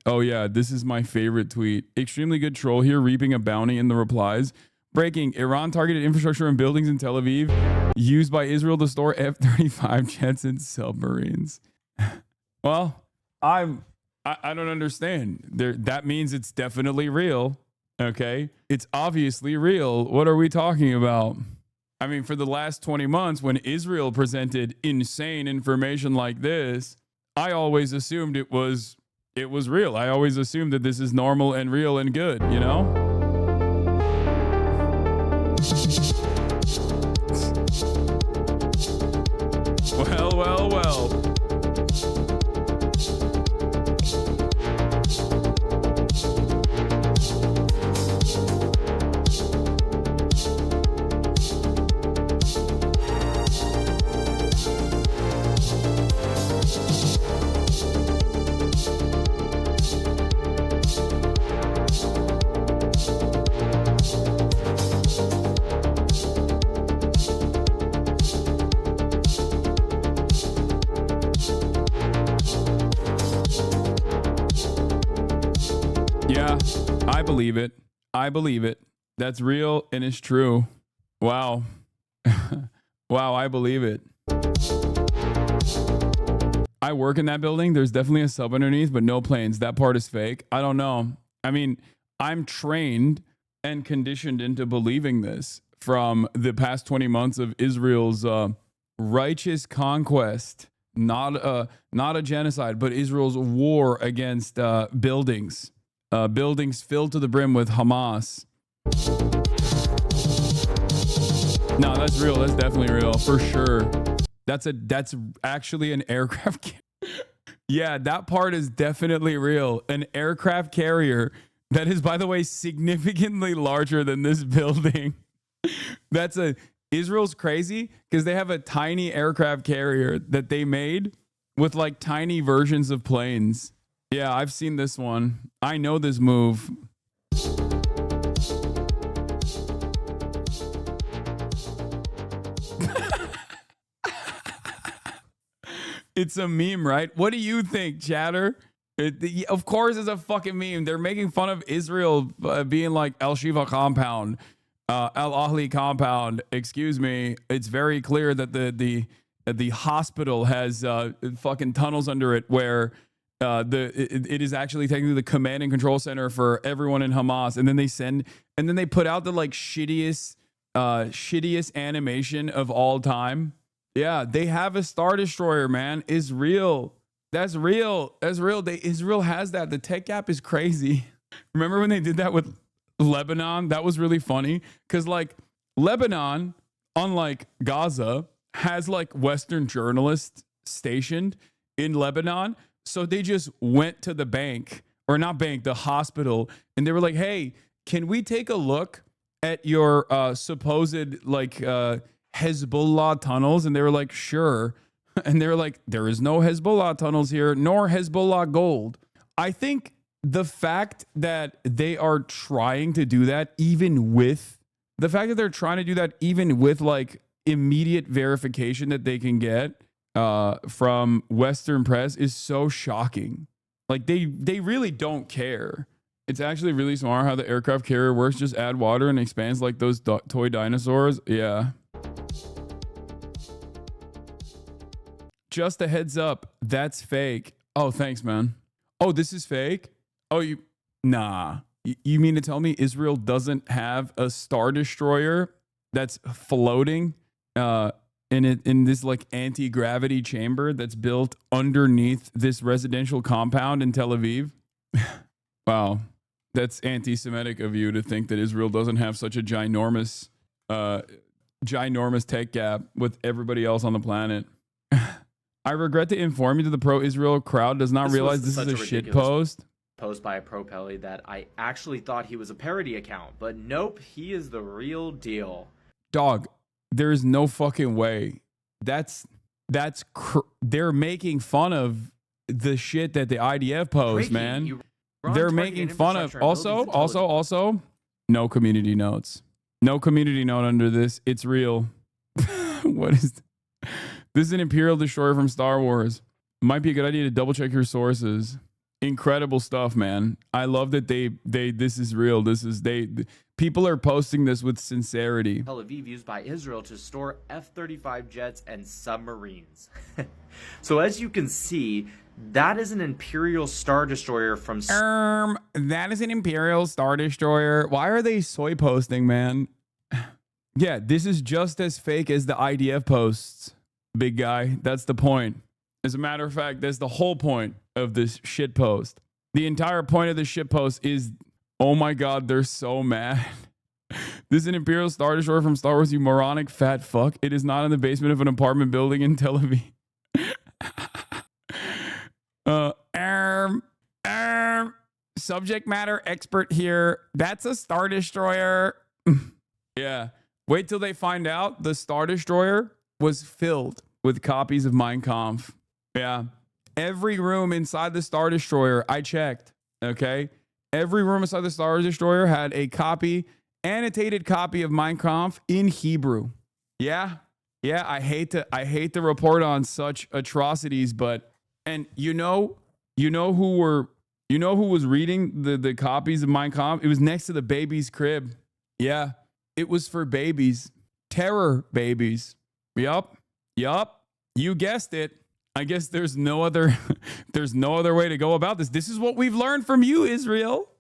Oh yeah, this is my favorite tweet. Extremely good troll here, reaping a bounty in the replies. Breaking: Iran targeted infrastructure and buildings in Tel Aviv used by Israel to store F-35 jets and submarines. Well, I don't understand. That means it's definitely real. Okay, it's obviously real. What are we talking about? I mean, for the last 20 months, when Israel presented insane information like this, I always assumed it was real. I always assumed that this is normal and real and good, you know? Well. Yeah, I believe it. I believe it. That's real and it's true. Wow. Wow, I believe it. I work in that building. There's definitely a sub underneath, but no planes. That part is fake. I don't know. I mean, I'm trained and conditioned into believing this from the past 20 months of Israel's righteous conquest. Not a genocide, but Israel's war against buildings. Buildings filled to the brim with Hamas. No, that's real. That's definitely real for sure. That's actually an aircraft. Yeah, that part is definitely real. An aircraft carrier that is, by the way, significantly larger than this building. Israel's crazy because they have a tiny aircraft carrier that they made with like tiny versions of planes. Yeah, I've seen this one. I know this move. It's a meme, right? What do you think, chatter? Of course it's a fucking meme. They're making fun of Israel being like El Shiva compound, El Ahli compound. Excuse me. It's very clear that the hospital has fucking tunnels under it where it is actually technically the command and control center for everyone in Hamas. And then they put out the like shittiest animation of all time. Yeah, they have a Star Destroyer, man. It's real. That's real. Israel has that. The tech gap is crazy. Remember when they did that with Lebanon? That was really funny because like Lebanon, unlike Gaza, has like Western journalists stationed in Lebanon. So they just went to the the hospital, and they were like, hey, can we take a look at your supposed like Hezbollah tunnels? And they were like, sure. And they were like, there is no Hezbollah tunnels here, nor Hezbollah gold. I think the fact that they are trying to do that, even with like immediate verification that they can get from Western press is so shocking. Like they really don't care. It's actually really smart how the aircraft carrier works. Just add water and expands like those toy dinosaurs. Yeah. Just a heads up, that's fake. Oh, thanks, man. Oh, this is fake? Oh, nah. You mean to tell me Israel doesn't have a Star Destroyer that's floating in this like anti-gravity chamber that's built underneath this residential compound in Tel Aviv? Wow. That's anti-Semitic of you to think that Israel doesn't have such a ginormous tech gap with everybody else on the planet. I regret to inform you that the pro-Israel crowd does not realize this is a shit post by a pro-Pelly that I actually thought he was a parody account, but nope, he is the real deal. Dog, there is no fucking way. They're making fun of the shit that the IDF post, man. They're making fun of. Also, no community notes. No community note under this. It's real. What is this is an Imperial destroyer from Star Wars. Might be a good idea to double check your sources. Incredible stuff, man. I love that this is real. People are posting this with sincerity. Tel Aviv used by Israel to store F-35 jets and submarines. So as you can see, that is an Imperial Star Destroyer from... That is an Imperial Star Destroyer. Why are they soy posting, man? Yeah, this is just as fake as the IDF posts, big guy. That's the point. As a matter of fact, that's the whole point of this shit post. The entire point of this shit post is, oh my God, they're so mad. This is an Imperial Star Destroyer from Star Wars, you moronic fat fuck. It is not in the basement of an apartment building in Tel Aviv. Subject matter expert here. That's a Star Destroyer. Yeah. Wait till they find out the Star Destroyer was filled with copies of Mein Kampf. Yeah. Every room inside the Star Destroyer, I checked. Okay. Every room inside the Star Destroyer had a annotated copy of Mein Kampf in Hebrew. Yeah. Yeah. I hate to report on such atrocities, but, and you know who was reading the copies of Mein Kampf? It was next to the baby's crib. Yeah. It was for babies. Terror babies. Yup. You guessed it. I guess there's no other way to go about this. This is what we've learned from you, Israel.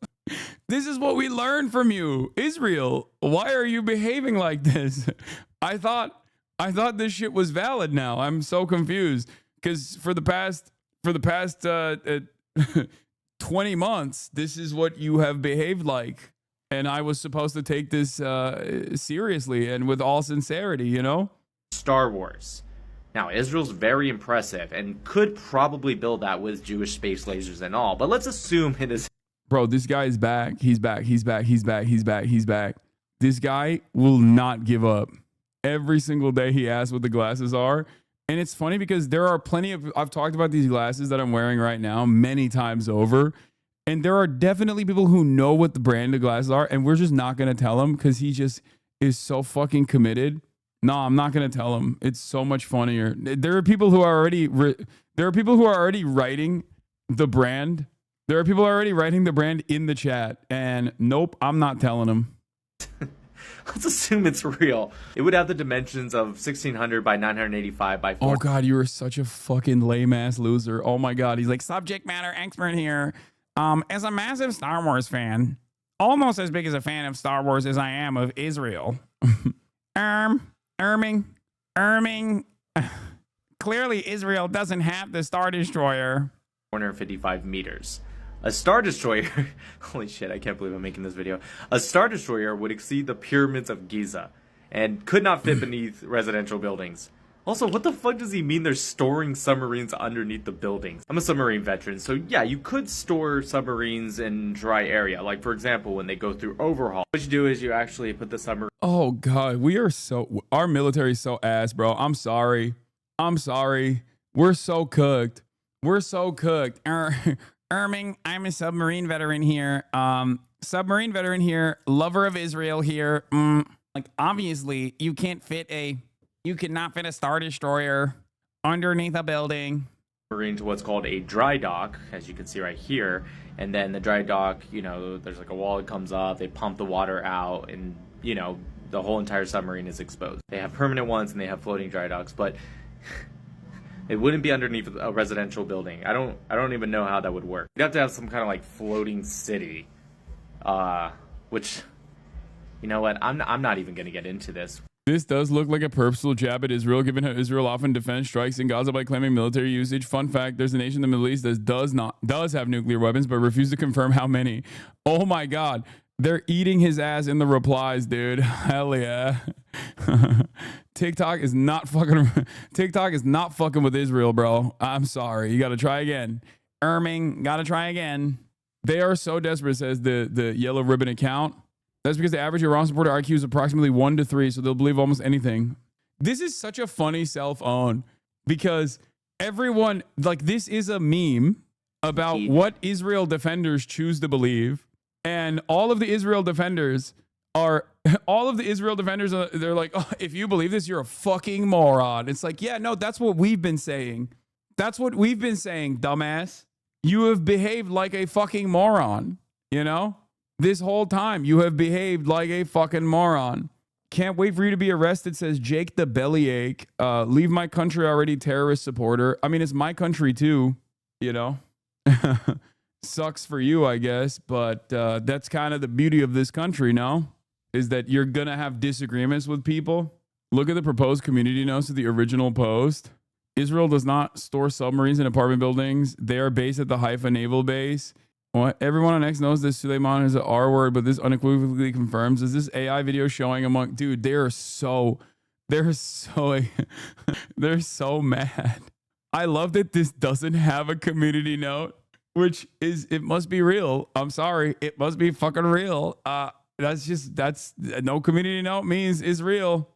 This is what we learned from you, Israel. Why are you behaving like this? I thought this shit was valid now. I'm so confused because for the past 20 months, this is what you have behaved like. And I was supposed to take this seriously and with all sincerity, you know? Star Wars. Now, Israel's very impressive and could probably build that with Jewish space lasers and all, but let's assume it is... Bro, this guy is back. He's back. This guy will not give up. Every single day he asks what the glasses are. And it's funny because there are plenty of... I've talked about these glasses that I'm wearing right now many times over. And there are definitely people who know what the brand of glasses are, and we're just not going to tell him because he just is so fucking committed. No, I'm not going to tell him. It's so much funnier. There are people who are already writing the brand. There are people already writing the brand in the chat, and nope, I'm not telling him. Let's assume it's real. It would have the dimensions of 1600 by 985 by 4. Oh God, you are such a fucking lame ass loser. Oh my God, he's like subject matter expert here. As a massive Star Wars fan, almost as big as a fan of Star Wars as I am of Israel. Erming. Clearly Israel doesn't have the Star Destroyer. 455 meters. A Star Destroyer, holy shit, I can't believe I'm making this video. A Star Destroyer would exceed the pyramids of Giza and could not fit beneath residential buildings. Also, what the fuck does he mean they're storing submarines underneath the buildings? I'm a submarine veteran, so yeah, you could store submarines in dry area. Like, for example, when they go through overhaul. What you do is you actually put the submarine... Oh, God, our military's so ass, bro. I'm sorry. We're so cooked. Erming, I'm a submarine veteran here. Lover of Israel here. Like, obviously, you cannot fit a Star Destroyer underneath a building. Into what's called a dry dock, as you can see right here. And then the dry dock, there's like a wall that comes up, they pump the water out, and, the whole entire submarine is exposed. They have permanent ones and they have floating dry docks, but it wouldn't be underneath a residential building. I don't even know how that would work. You'd have to have some kind of like floating city, which, you know what, I'm not even going to get into this. This does look like a purposeful jab at Israel, given how Israel often defends strikes in Gaza by claiming military usage. Fun fact, there's a nation in the Middle East that does have nuclear weapons, but refuses to confirm how many. Oh my God. They're eating his ass in the replies, dude. Hell yeah. TikTok is not fucking with Israel, bro. I'm sorry. You got to try again. Erming, got to try again. They are so desperate, says the yellow ribbon account. That's because the average Iran supporter IQ is approximately 1 to 3, so they'll believe almost anything. This is such a funny self-own because everyone, like, this is a meme about what Israel defenders choose to believe. And all of the Israel defenders, they're like, oh, if you believe this, you're a fucking moron. It's like, yeah, no, that's what we've been saying. That's what we've been saying, dumbass. You have behaved like a fucking moron, you know? This whole time, you have behaved like a fucking moron. Can't wait for you to be arrested, says Jake the Bellyache. Leave my country already, terrorist supporter. I mean, it's my country too, you know? Sucks for you, I guess, but that's kind of the beauty of this country, no? Is that you're going to have disagreements with people. Look at the proposed community notes of the original post. Israel does not store submarines in apartment buildings. They are based at the Haifa Naval Base. What? Everyone on X knows this Suleiman is an R word, but this unequivocally confirms. Is this AI video showing among... Dude, they're so they're so mad. I love that this doesn't have a community note, which is, it must be real. I'm sorry. It must be fucking real. That's no community note means is real.